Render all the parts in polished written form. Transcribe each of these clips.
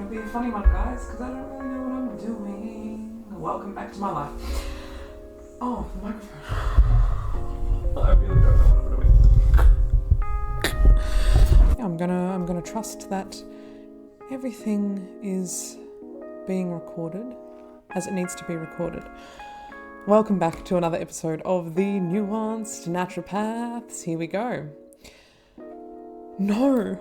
be a funny one, guys, because I don't really know what I'm doing. Welcome back to my life. Oh, the microphone. I really don't know what I'm doing. Yeah, I'm gonna trust that everything is being recorded as it needs to be recorded. Welcome back to another episode of the Nuanced Naturopaths. Here we go. No.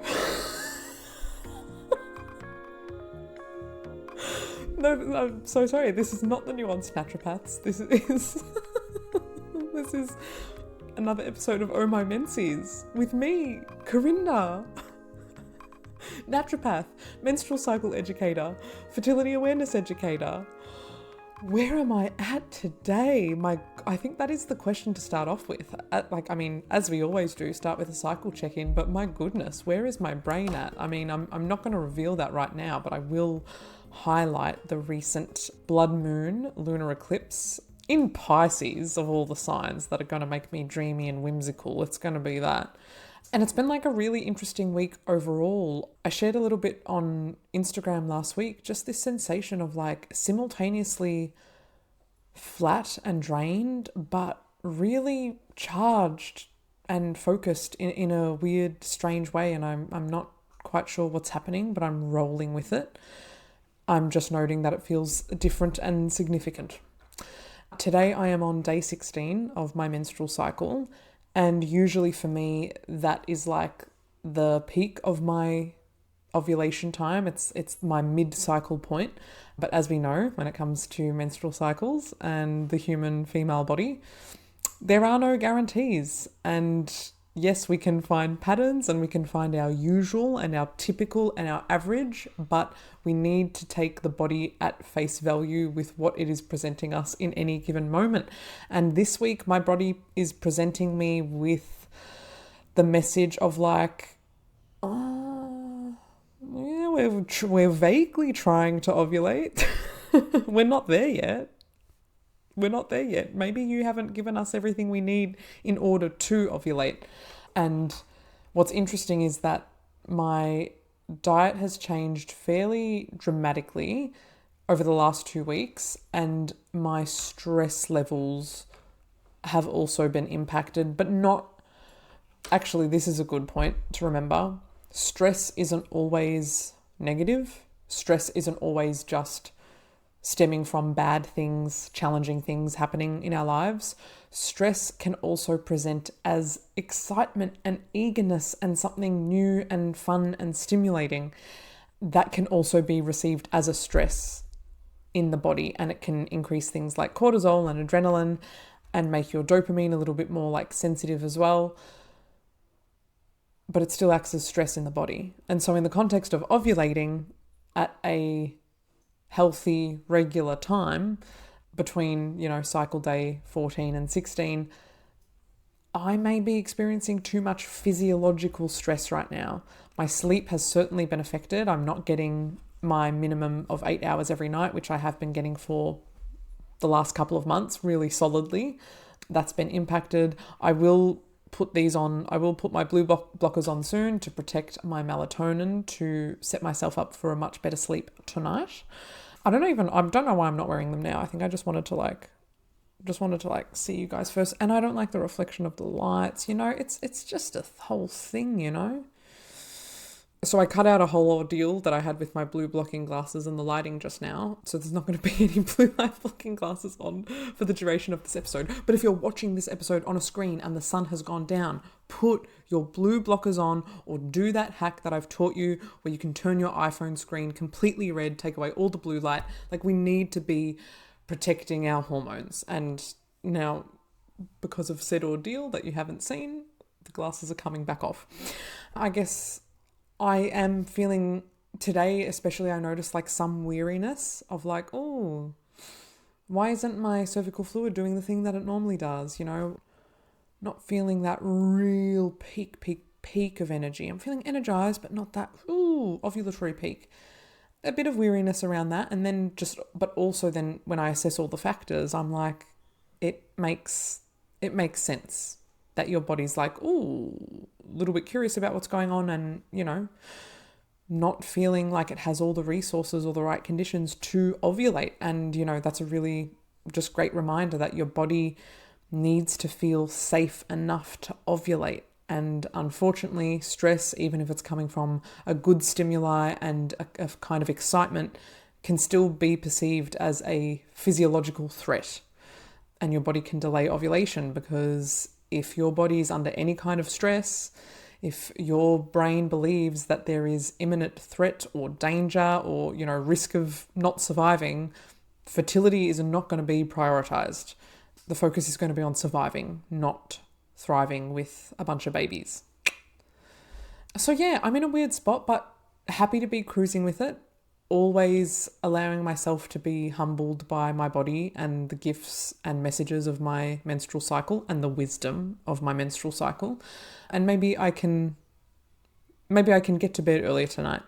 No, I'm so sorry. This is not the Nuanced Naturopaths. This is this is another episode of Oh My Menses with me, Karinda. Naturopath, menstrual cycle educator, fertility awareness educator. Where am I at today? I think that is the question to start off with. As we always do, start with a cycle check-in, but my goodness, where is my brain at? I'm not going to reveal that right now, but I will highlight the recent blood moon lunar eclipse in Pisces, of all the signs that are going to make me dreamy and whimsical. It's going to be that. And it's been like a really interesting week overall. I shared a little bit on Instagram last week, just this sensation of like simultaneously flat and drained, but really charged and focused in a weird, strange way. And I'm not quite sure what's happening, but I'm rolling with it. I'm just noting that it feels different and significant. Today I am on day 16 of my menstrual cycle. And usually for me, that is like the peak of my ovulation time. It's my mid-cycle point. But as we know, when it comes to menstrual cycles and the human female body, there are no guarantees. And yes, we can find patterns and we can find our usual and our typical and our average, but we need to take the body at face value with what it is presenting us in any given moment. And this week, my body is presenting me with the message of like, we're vaguely trying to ovulate. We're not there yet. Maybe you haven't given us everything we need in order to ovulate. And what's interesting is that my diet has changed fairly dramatically over the last 2 weeks, and my stress levels have also been impacted, but not... Actually, this is a good point to remember. Stress isn't always negative. Stress isn't always just stemming from bad things, challenging things happening in our lives. Stress can also present as excitement and eagerness and something new and fun and stimulating. That can also be received as a stress in the body, and it can increase things like cortisol and adrenaline and make your dopamine a little bit more like sensitive as well. But it still acts as stress in the body. And so in the context of ovulating at a healthy, regular time between, cycle day 14 and 16, I may be experiencing too much physiological stress right now. My sleep has certainly been affected. I'm not getting my minimum of 8 hours every night, which I have been getting for the last couple of months really solidly. That's been impacted. I will put my blue blockers on soon to protect my melatonin, to set myself up for a much better sleep tonight. I don't know why I'm not wearing them now. I think I just wanted to see you guys first. And I don't like the reflection of the lights, it's just a whole thing, So I cut out a whole ordeal that I had with my blue blocking glasses and the lighting just now. So there's not going to be any blue light blocking glasses on for the duration of this episode. But if you're watching this episode on a screen and the sun has gone down, put your blue blockers on, or do that hack that I've taught you where you can turn your iPhone screen completely red, take away all the blue light. Like, we need to be protecting our hormones. And now, because of said ordeal that you haven't seen, the glasses are coming back off. I guess I am feeling today, especially, I noticed like some weariness of like, oh, why isn't my cervical fluid doing the thing that it normally does? Not feeling that real peak of energy. I'm feeling energized, but not that, ovulatory peak. A bit of weariness around that. And then but also then when I assess all the factors, I'm like, it makes sense that your body's like, a little bit curious about what's going on, and, not feeling like it has all the resources or the right conditions to ovulate. And, that's a really just great reminder that your body needs to feel safe enough to ovulate. And unfortunately, stress, even if it's coming from a good stimuli and a kind of excitement, can still be perceived as a physiological threat. And your body can delay ovulation, because if your body is under any kind of stress, if your brain believes that there is imminent threat or danger or, risk of not surviving, fertility is not going to be prioritized. The focus is going to be on surviving, not thriving with a bunch of babies. So yeah, I'm in a weird spot, but happy to be cruising with it. Always allowing myself to be humbled by my body and the gifts and messages of my menstrual cycle and the wisdom of my menstrual cycle. And maybe I can get to bed earlier tonight.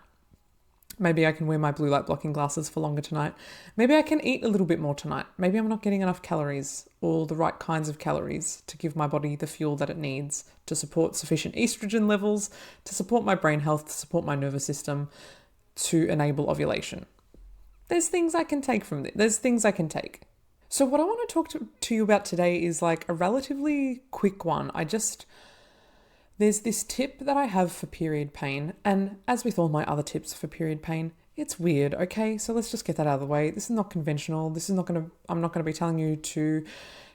Maybe I can wear my blue light blocking glasses for longer tonight. Maybe I can eat a little bit more tonight. Maybe I'm not getting enough calories or the right kinds of calories to give my body the fuel that it needs to support sufficient estrogen levels, to support my brain health, to support my nervous system, to enable ovulation. There's things I can take from this. There's things I can take. So what I want to talk to you about today is like a relatively quick one. There's this tip that I have for period pain, and as with all my other tips for period pain, it's weird, okay? So let's just get that out of the way. This is not conventional. I'm not going to be telling you to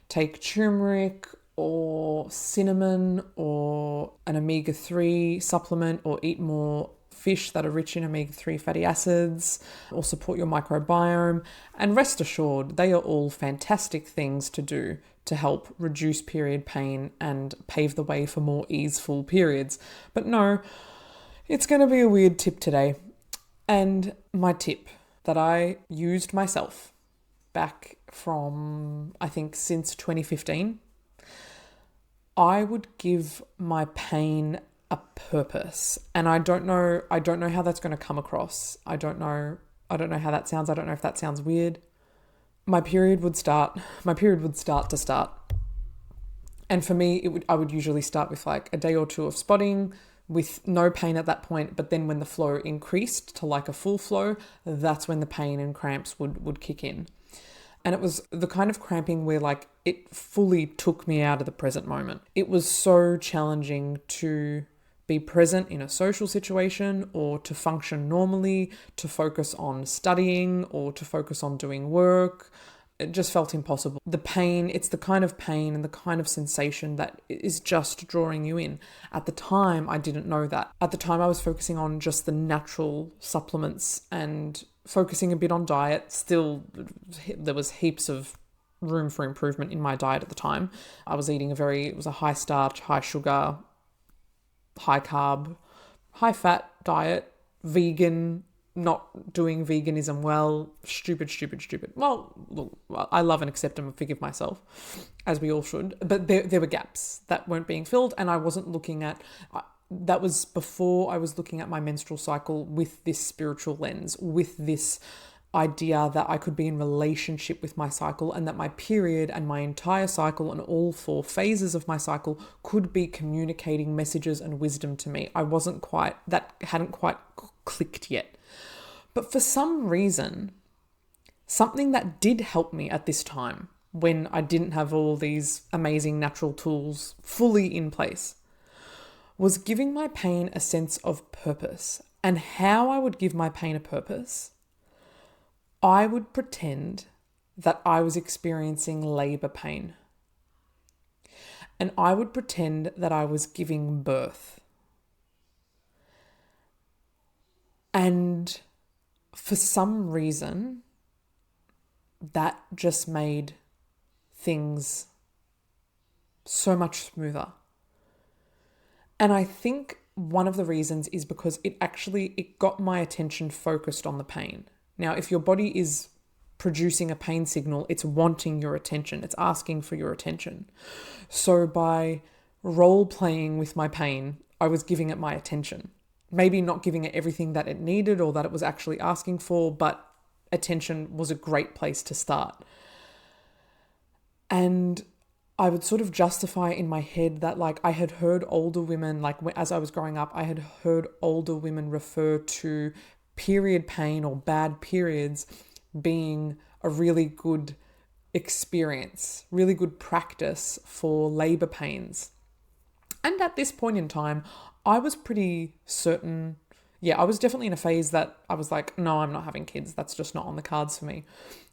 take turmeric or cinnamon or an omega-3 supplement or eat more fish that are rich in omega-3 fatty acids or support your microbiome. And rest assured, they are all fantastic things to do to help reduce period pain and pave the way for more easeful periods. But no, it's going to be a weird tip today. And my tip that I used myself back from, I think, since 2015, I would give my pain a purpose. And I don't know how that's going to come across. I don't know how that sounds. I don't know if that sounds weird. My period would start to start. And for me, I would usually start with like a day or two of spotting with no pain at that point. But then when the flow increased to like a full flow, that's when the pain and cramps would kick in. And it was the kind of cramping where like it fully took me out of the present moment. It was so challenging to be present in a social situation or to function normally, to focus on studying or to focus on doing work. It just felt impossible. The pain, it's the kind of pain and the kind of sensation that is just drawing you in. At the time, I didn't know that. At the time, I was focusing on just the natural supplements and focusing a bit on diet. Still, there was heaps of room for improvement in my diet at the time. I was eating it was a high starch, high sugar, high carb, high fat diet, vegan, not doing veganism well, stupid. Well, look, I love and accept and forgive myself, as we all should. But there were gaps that weren't being filled, and I wasn't looking at... that was before I was looking at my menstrual cycle with this spiritual lens, with this idea that I could be in relationship with my cycle and that my period and my entire cycle and all 4 phases of my cycle could be communicating messages and wisdom to me. That hadn't quite clicked yet. But for some reason, something that did help me at this time, when I didn't have all these amazing natural tools fully in place, was giving my pain a sense of purpose. And how I would give my pain a purpose, I would pretend that I was experiencing labor pain. And I would pretend that I was giving birth. And for some reason, that just made things so much smoother. And I think one of the reasons is because it got my attention focused on the pain. Now, if your body is producing a pain signal, it's wanting your attention. It's asking for your attention. So by role playing with my pain, I was giving it my attention. Maybe not giving it everything that it needed or that it was actually asking for, but attention was a great place to start. And I would sort of justify in my head that like I had heard older women, like as I was growing up, I had heard older women refer to period pain or bad periods being a really good experience, really good practice for labor pains. And at this point in time, I was pretty certain. Yeah, I was definitely in a phase that I was like, no, I'm not having kids. That's just not on the cards for me.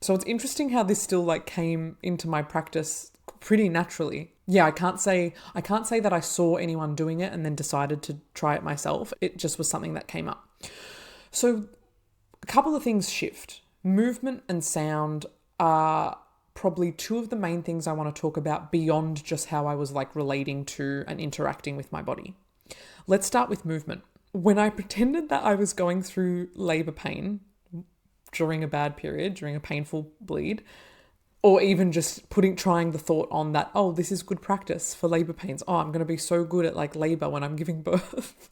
So it's interesting how this still like came into my practice pretty naturally. Yeah, I can't say that I saw anyone doing it and then decided to try it myself. It just was something that came up. So a couple of things shift. Movement and sound are probably two of the main things I want to talk about beyond just how I was like relating to and interacting with my body. Let's start with movement. When I pretended that I was going through labor pain during a bad period, during a painful bleed, or even just trying the thought on that, oh, this is good practice for labor pains. Oh, I'm going to be so good at like labor when I'm giving birth.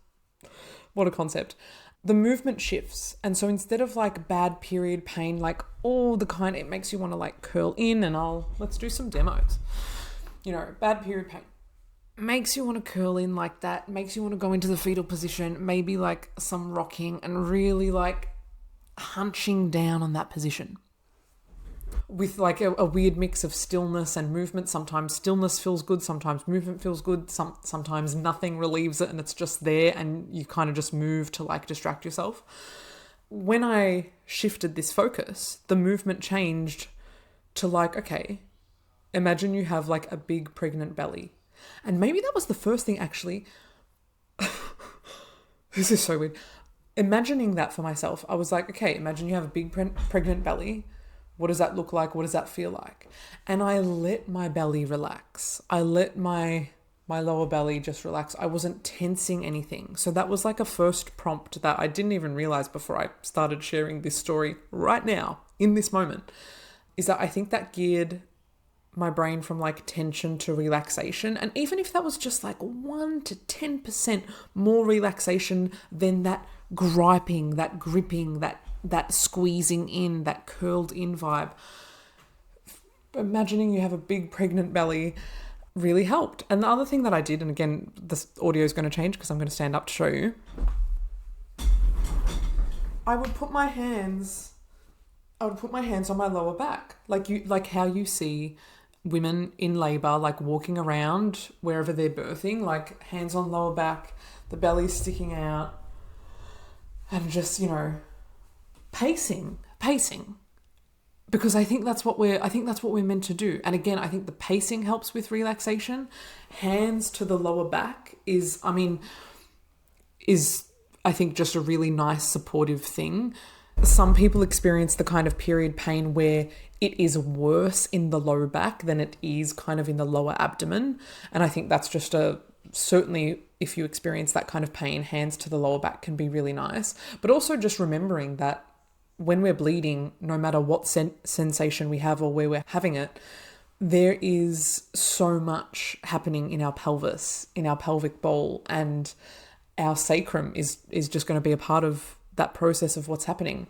What a concept. The movement shifts. And so instead of like bad period pain, like all the kind, it makes you want to like curl in and let's do some demos. Bad period pain makes you want to curl in like that, makes you want to go into the fetal position, maybe like some rocking and really like hunching down on that position. With like a weird mix of stillness and movement. Sometimes stillness feels good, sometimes movement feels good, sometimes nothing relieves it and it's just there and you kind of just move to like distract yourself. When I shifted this focus, the movement changed to like, okay, imagine you have like a big pregnant belly. And maybe that was the first thing actually. This is so weird. Imagining that for myself, I was like, okay, imagine you have a big pregnant belly. What does that look like? What does that feel like? And I let my belly relax. I let my lower belly just relax. I wasn't tensing anything. So that was like a first prompt that I didn't even realize before I started sharing this story right now, in this moment, is that I think that geared my brain from like tension to relaxation. And even if that was just like 1 to 10% more relaxation than that griping, that gripping, that squeezing in, that curled in vibe, imagining you have a big pregnant belly really helped. And the other thing that I did, and again, this audio is going to change because I'm going to stand up to show you. I would put my hands on my lower back, like how you see women in labor, like walking around wherever they're birthing, like hands on lower back, the belly's sticking out, and just, pacing, because I think that's what we're meant to do. And again, I think the pacing helps with relaxation. Hands to the lower back is I think just a really nice supportive thing. Some people experience the kind of period pain where it is worse in the lower back than it is kind of in the lower abdomen. And I think that's just certainly if you experience that kind of pain, hands to the lower back can be really nice. But also just remembering that when we're bleeding, no matter what sensation we have or where we're having it, there is so much happening in our pelvis, in our pelvic bowl, and our sacrum is just going to be a part of that process of what's happening.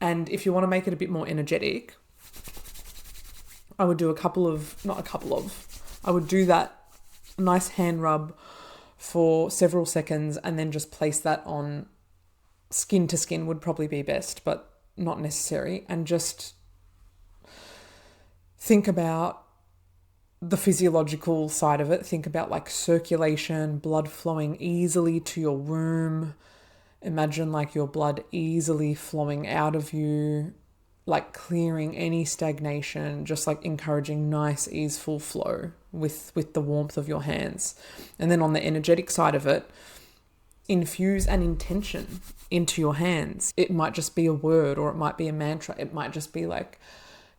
And if you want to make it a bit more energetic, I would do I would do that nice hand rub for several seconds and then just place that on skin to skin would probably be best, but not necessary. And just think about the physiological side of it. Think about like circulation, blood flowing easily to your womb. Imagine like your blood easily flowing out of you, like clearing any stagnation, just like encouraging nice, easeful flow with the warmth of your hands. And then on the energetic side of it, infuse an intention into your hands. It might just be a word, or it might be a mantra. It might just be like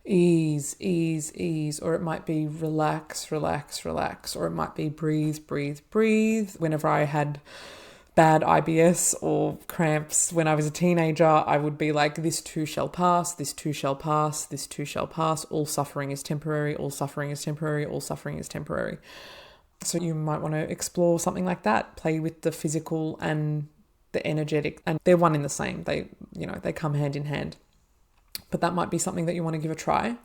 ease, ease, ease, or it might be relax, relax, relax, or it might be breathe, breathe, breathe. Whenever I had bad IBS or cramps when I was a teenager, I would be like, this too shall pass, this too shall pass, this too shall pass. All suffering is temporary, all suffering is temporary, all suffering is temporary. So you might want to explore something like that. Play with the physical and the energetic, and they're one in the same. They come hand in hand. But that might be something that you want to give a try.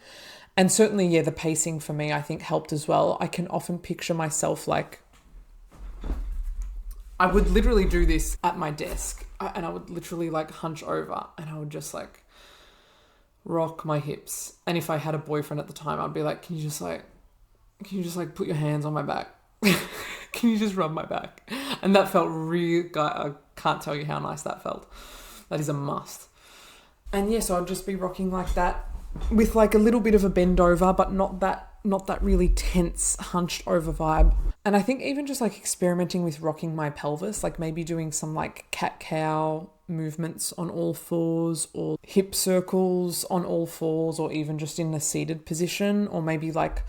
And certainly, yeah, the pacing for me, I think, helped as well. I can often picture myself like, I would literally do this at my desk, and I would literally like hunch over and I would just like rock my hips. And if I had a boyfriend at the time, I'd be like, can you just like put your hands on my back? Can you just rub my back? And that felt really, I can't tell you how nice that felt. That is a must. And yes, I'd just be rocking like that with like a little bit of a bend over, but not that really tense, hunched over vibe. And I think even just like experimenting with rocking my pelvis, like maybe doing some like cat-cow movements on all fours, or hip circles on all fours, or even just in a seated position, or maybe like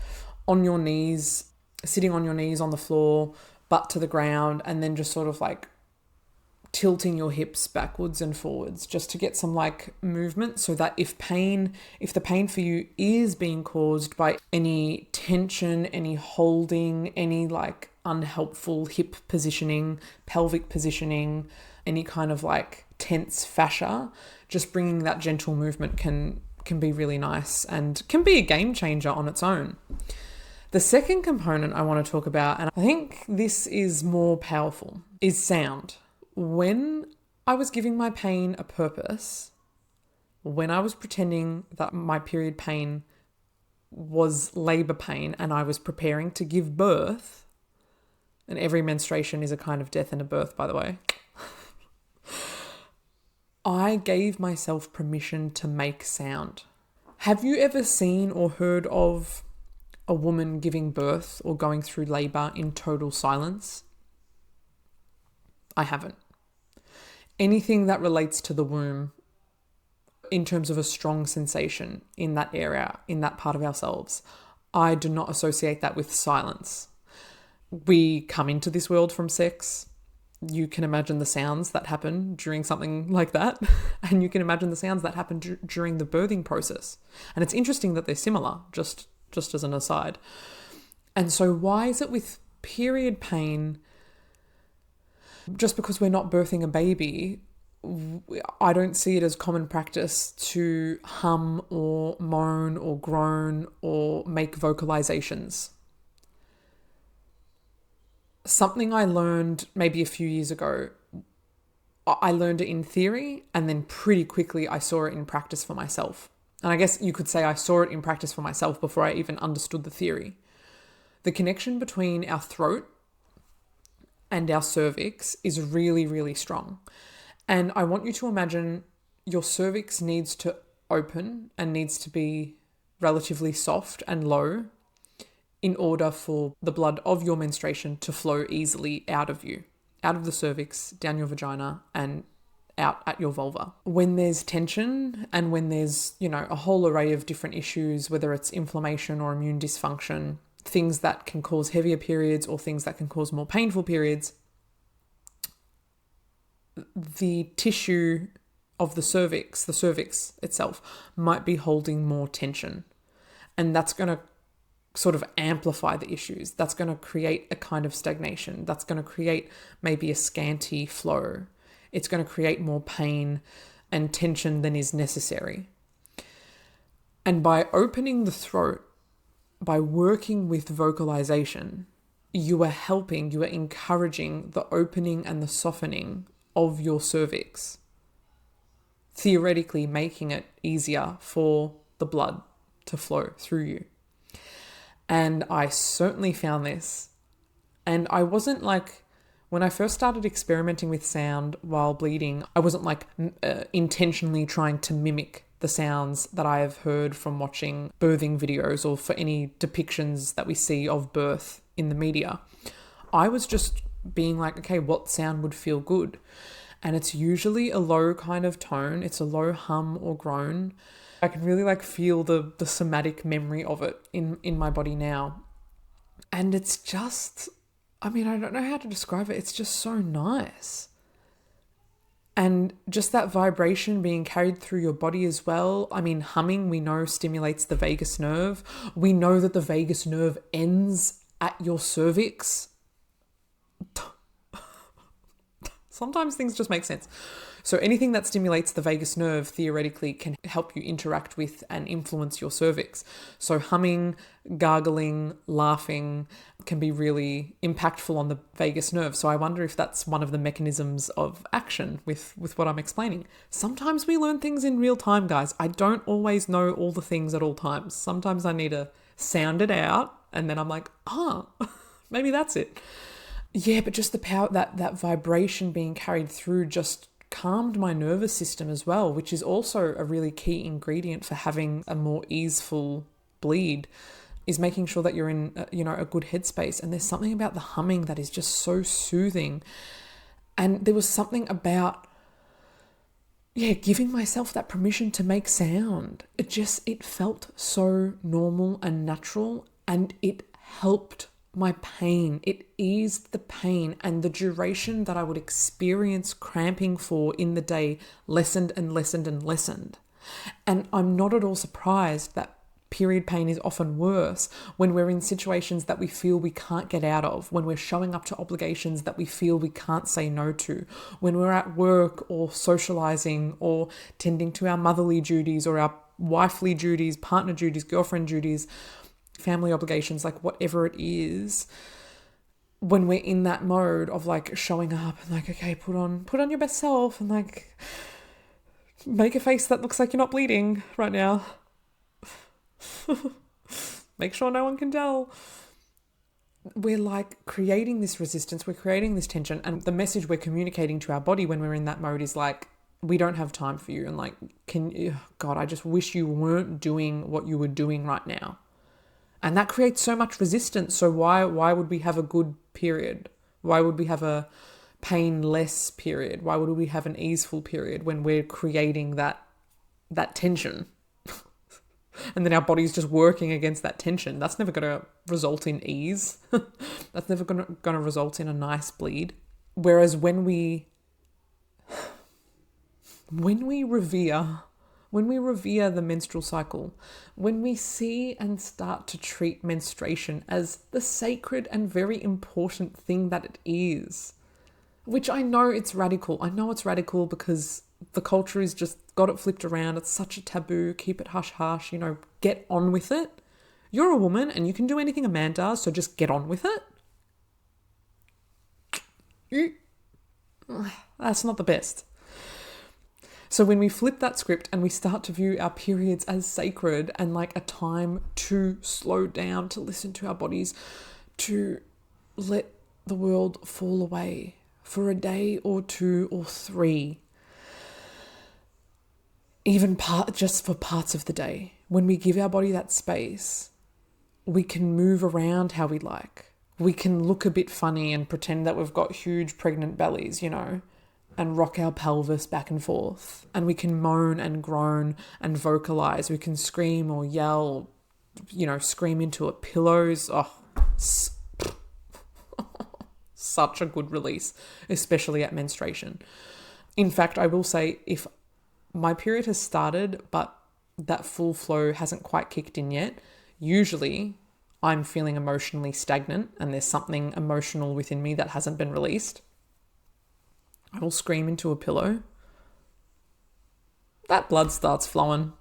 on your knees, sitting on your knees on the floor, butt to the ground, and then just sort of like tilting your hips backwards and forwards, just to get some like movement, so that if the pain for you is being caused by any tension, any holding, any like unhelpful hip positioning, pelvic positioning, any kind of like tense fascia, just bringing that gentle movement can be really nice and can be a game changer on its own. The second component I want to talk about, and I think this is more powerful, is sound. When I was giving my pain a purpose, when I was pretending that my period pain was labor pain and I was preparing to give birth, and every menstruation is a kind of death and a birth, by the way, I gave myself permission to make sound. Have you ever seen or heard of a woman giving birth or going through labor in total silence? I haven't. Anything that relates to the womb in terms of a strong sensation in that area, in that part of ourselves, I do not associate that with silence. We come into this world from sex. You can imagine the sounds that happen during something like that. And you can imagine the sounds that happen during the birthing process. And it's interesting that they're similar, just as an aside. And so why is it with period pain, just because we're not birthing a baby, I don't see it as common practice to hum or moan or groan or make vocalizations? Something I learned maybe a few years ago, I learned it in theory, and then pretty quickly I saw it in practice for myself. And I guess you could say I saw it in practice for myself before I even understood the theory. The connection between our throat and our cervix is really, really strong. And I want you to imagine your cervix needs to open and needs to be relatively soft and low in order for the blood of your menstruation to flow easily out of you, out of the cervix, down your vagina, and out at your vulva. When there's tension and when there's, a whole array of different issues, whether it's inflammation or immune dysfunction, things that can cause heavier periods or things that can cause more painful periods, the tissue of the cervix itself, might be holding more tension. And that's going to sort of amplify the issues. That's going to create a kind of stagnation. That's going to create maybe a scanty flow. It's going to create more pain and tension than is necessary. And by opening the throat, by working with vocalization, you are encouraging the opening and the softening of your cervix, theoretically making it easier for the blood to flow through you. And I certainly found this. And I wasn't like, when I first started experimenting with sound while bleeding, I wasn't like intentionally trying to mimic the sounds that I have heard from watching birthing videos or for any depictions that we see of birth in the media. I was just being like, okay, what sound would feel good? And it's usually a low kind of tone. It's a low hum or groan. I can really like feel the somatic memory of it in my body now. And it's just, I don't know how to describe it. It's just so nice. And just that vibration being carried through your body as well. Humming, we know, stimulates the vagus nerve. We know that the vagus nerve ends at your cervix. Sometimes things just make sense. So anything that stimulates the vagus nerve theoretically can help you interact with and influence your cervix. So humming, gargling, laughing can be really impactful on the vagus nerve. So I wonder if that's one of the mechanisms of action with what I'm explaining. Sometimes we learn things in real time, guys. I don't always know all the things at all times. Sometimes I need to sound it out and then I'm like, maybe that's it. Yeah, but just the power, that vibration being carried through just calmed my nervous system as well, which is also a really key ingredient for having a more easeful bleed, is making sure that you're in a good headspace. And there's something about the humming that is just so soothing. And there was something about giving myself that permission to make sound. It felt so normal and natural, and it helped my pain. It eased the pain, and the duration that I would experience cramping for in the day lessened and lessened and lessened. And I'm not at all surprised that period pain is often worse when we're in situations that we feel we can't get out of, when we're showing up to obligations that we feel we can't say no to, when we're at work or socializing or tending to our motherly duties or our wifely duties, partner duties, girlfriend duties, family obligations, like whatever it is. When we're in that mode of like showing up and like, okay, put on your best self and like make a face that looks like you're not bleeding right now. Make sure no one can tell. We're like creating this resistance, we're creating this tension, and the message we're communicating to our body when we're in that mode is like, we don't have time for you, and like, God, I just wish you weren't doing what you were doing right now. And that creates so much resistance. So why would we have a good period? Why would we have a painless period? Why would we have an easeful period when we're creating that tension? And then our body's just working against that tension. That's never going to result in ease. That's never going to result in a nice bleed. Whereas when we revere the menstrual cycle, when we see and start to treat menstruation as the sacred and very important thing that it is, which I know it's radical. I know it's radical because the culture is just got it flipped around. It's such a taboo. Keep it hush hush, get on with it. You're a woman and you can do anything a man does, so just get on with it. That's not the best. So when we flip that script and we start to view our periods as sacred and like a time to slow down, to listen to our bodies, to let the world fall away for a day or two or three, even just for parts of the day, when we give our body that space, we can move around how we like. We can look a bit funny and pretend that we've got huge pregnant bellies, and rock our pelvis back and forth. And we can moan and groan and vocalize. We can scream or yell, scream into a pillows. Such a good release, especially at menstruation. In fact, I will say, if my period has started, but that full flow hasn't quite kicked in yet, usually I'm feeling emotionally stagnant and there's something emotional within me that hasn't been released. I will scream into a pillow. That blood starts flowing.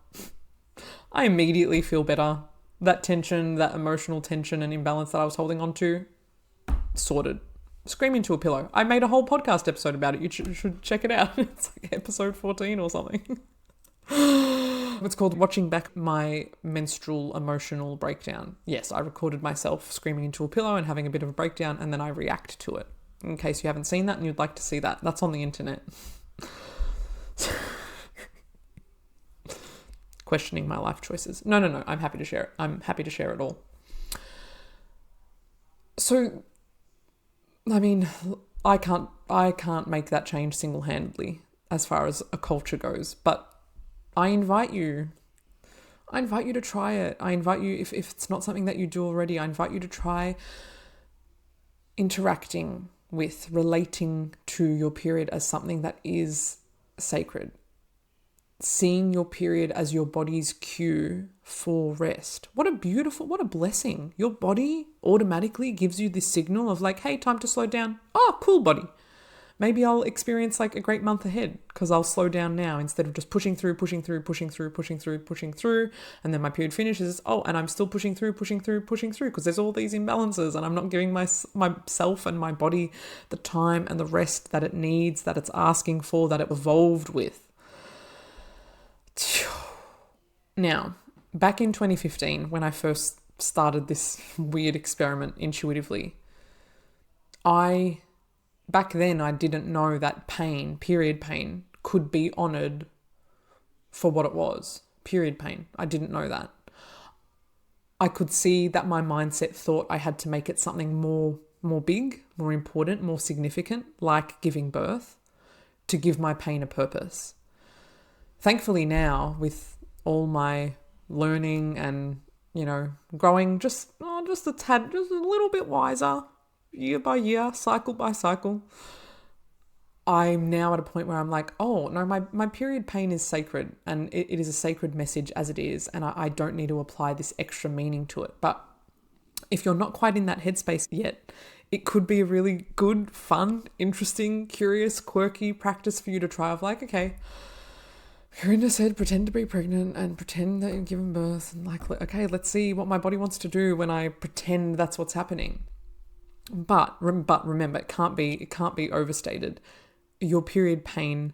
I immediately feel better. That tension, that emotional tension and imbalance that I was holding on to, sorted. Scream into a pillow. I made a whole podcast episode about it. You should check it out. It's like episode 14 or something. It's called Watching Back My Menstrual Emotional Breakdown. Yes, I recorded myself screaming into a pillow and having a bit of a breakdown, and then I react to it. In case you haven't seen that and you'd like to see that, that's on the internet. Questioning my life choices. No, I'm happy to share it. I'm happy to share it all. So, I mean, I can't make that change single-handedly as far as a culture goes, but I invite you to try it. I invite you, if it's not something that you do already, I invite you to try interacting with, relating to your period as something that is sacred. Seeing your period as your body's cue for rest. What a blessing. Your body automatically gives you this signal of like, hey, time to slow down. Oh, cool, body. Maybe I'll experience like a great month ahead because I'll slow down now instead of just pushing through. And then my period finishes. Oh, and I'm still pushing through because there's all these imbalances and I'm not giving myself and my body the time and the rest that it needs, that it's asking for, that it evolved with. Now, back in 2015, when I first started this weird experiment intuitively, back then I didn't know that pain, period pain, could be honoured for what it was. Period pain. I didn't know that. I could see that my mindset thought I had to make it something more big, more important, more significant, like giving birth, to give my pain a purpose. Thankfully now, with all my learning and, growing just a tad, just a little bit wiser, year by year, cycle by cycle, I'm now at a point where I'm like, oh, no, my period pain is sacred, and it is a sacred message as it is, and I don't need to apply this extra meaning to it. But if you're not quite in that headspace yet, it could be a really good, fun, interesting, curious, quirky practice for you to try of like, okay, Karinda said pretend to be pregnant and pretend that you're giving birth, and like, okay, let's see what my body wants to do when I pretend that's what's happening. But remember, it can't be overstated. Your period pain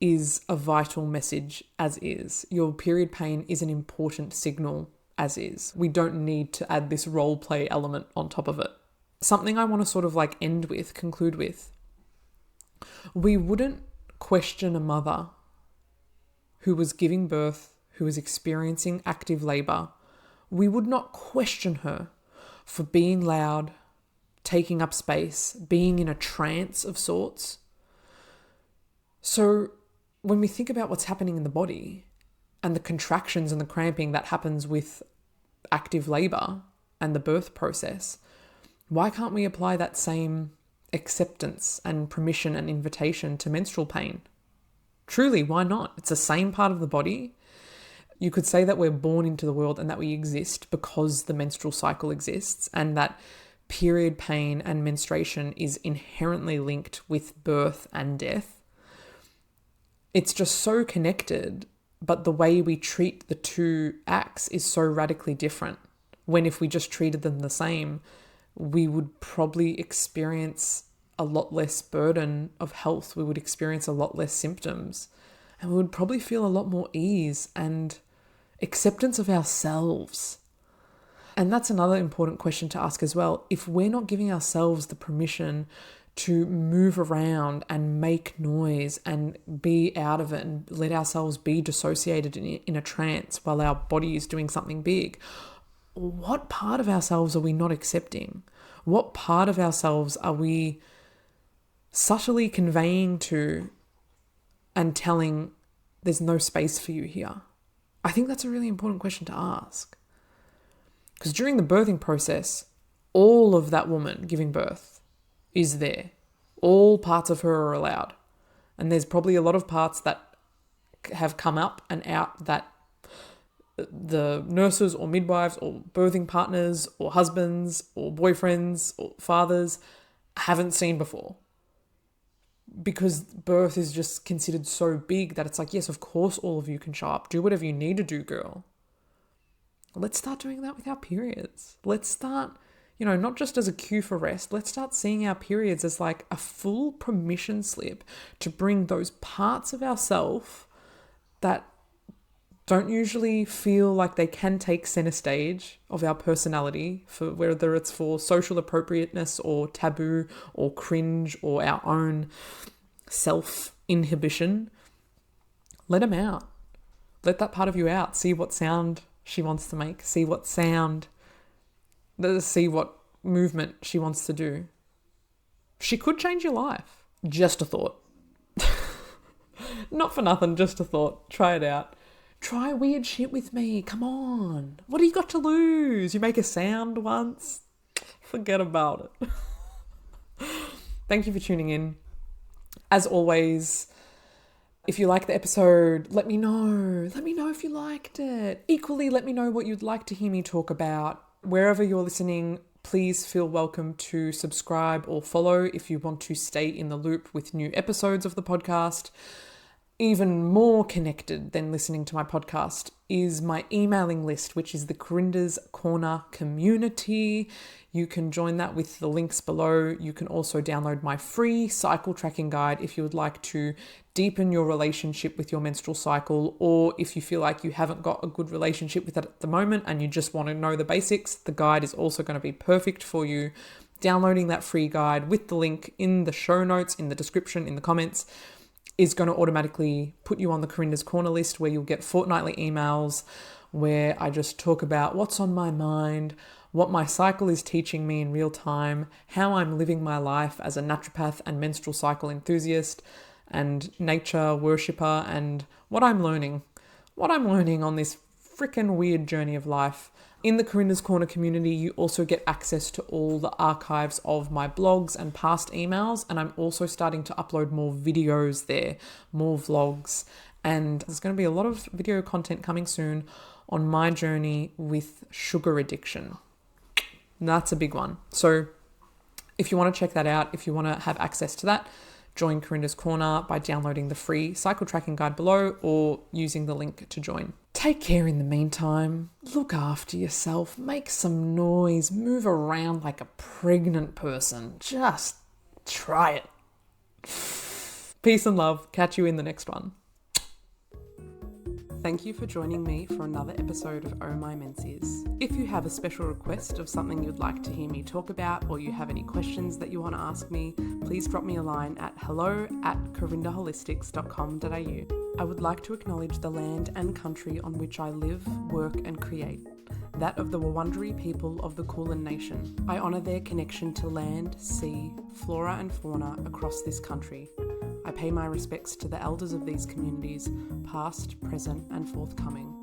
is a vital message as is. Your period pain is an important signal as is. We don't need to add this role play element on top of it. Something I want to sort of like conclude with. We wouldn't question a mother who was giving birth, who was experiencing active labor. We would not question her for being loud, taking up space, being in a trance of sorts. So when we think about what's happening in the body and the contractions and the cramping that happens with active labor and the birth process, why can't we apply that same acceptance and permission and invitation to menstrual pain? Truly, why not? It's the same part of the body. You could say that we're born into the world and that we exist because the menstrual cycle exists, and that period pain and menstruation is inherently linked with birth and death. It's just so connected, but the way we treat the two acts is so radically different. When if we just treated them the same, we would probably experience a lot less burden of health. We would experience a lot less symptoms, and we would probably feel a lot more ease and acceptance of ourselves. And that's another important question to ask as well. If we're not giving ourselves the permission to move around and make noise and be out of it and let ourselves be dissociated in a trance while our body is doing something big, what part of ourselves are we not accepting? What part of ourselves are we subtly conveying to and telling there's no space for you here? I think that's a really important question to ask. Because during the birthing process, all of that woman giving birth is there. All parts of her are allowed. And there's probably a lot of parts that have come up and out that the nurses or midwives or birthing partners or husbands or boyfriends or fathers haven't seen before. Because birth is just considered so big that it's like, yes, of course all of you can show up. Do whatever you need to do, girl. Let's start doing that with our periods. Let's start, not just as a cue for rest. Let's start seeing our periods as like a full permission slip to bring those parts of ourselves that don't usually feel like they can take center stage of our personality, for whether it's for social appropriateness or taboo or cringe or our own self-inhibition. Let them out. Let that part of you out. See what sound she wants to make. See what movement she wants to do. She could change your life. Just a thought. Not for nothing, just a thought. Try it out. Try weird shit with me. Come on. What do you got to lose? You make a sound once. Forget about it. Thank you for tuning in. As always, if you like the episode, let me know. Let me know if you liked it. Equally, let me know what you'd like to hear me talk about. Wherever you're listening, Please feel welcome to subscribe or follow if you want to stay in the loop with new episodes of the podcast. Even more connected than listening to my podcast is my emailing list, which is the Karinda's Corner community. You can join that with the links below. You can also download my free cycle tracking guide if you would like to deepen your relationship with your menstrual cycle, or if you feel like you haven't got a good relationship with it at the moment and you just want to know the basics, the guide is also going to be perfect for you. Downloading that free guide with the link in the show notes, in the description, in the comments, is going to automatically put you on the Karinda's Corner list, where you'll get fortnightly emails where I just talk about what's on my mind, what my cycle is teaching me in real time, how I'm living my life as a naturopath and menstrual cycle enthusiast and nature worshipper, and what I'm learning on this freaking weird journey of life. In the Karinda's Corner community, you also get access to all the archives of my blogs and past emails, and I'm also starting to upload more videos there, more vlogs, and there's going to be a lot of video content coming soon on my journey with sugar addiction. That's a big one. So if you want to check that out, if you want to have access to that, join Karinda's Corner by downloading the free cycle tracking guide below or using the link to join. Take care in the meantime. Look after yourself. Make some noise. Move around like a pregnant person. Just try it. Peace and love. Catch you in the next one. Thank you for joining me for another episode of Oh My Menses. If you have a special request of something you'd like to hear me talk about, or you have any questions that you want to ask me, please drop me a line at hello@karindaholistics.com.au. I would like to acknowledge the land and country on which I live, work and create, that of the Wurundjeri people of the Kulin Nation. I honour their connection to land, sea, flora and fauna across this country. I pay my respects to the elders of these communities, past, present and forthcoming.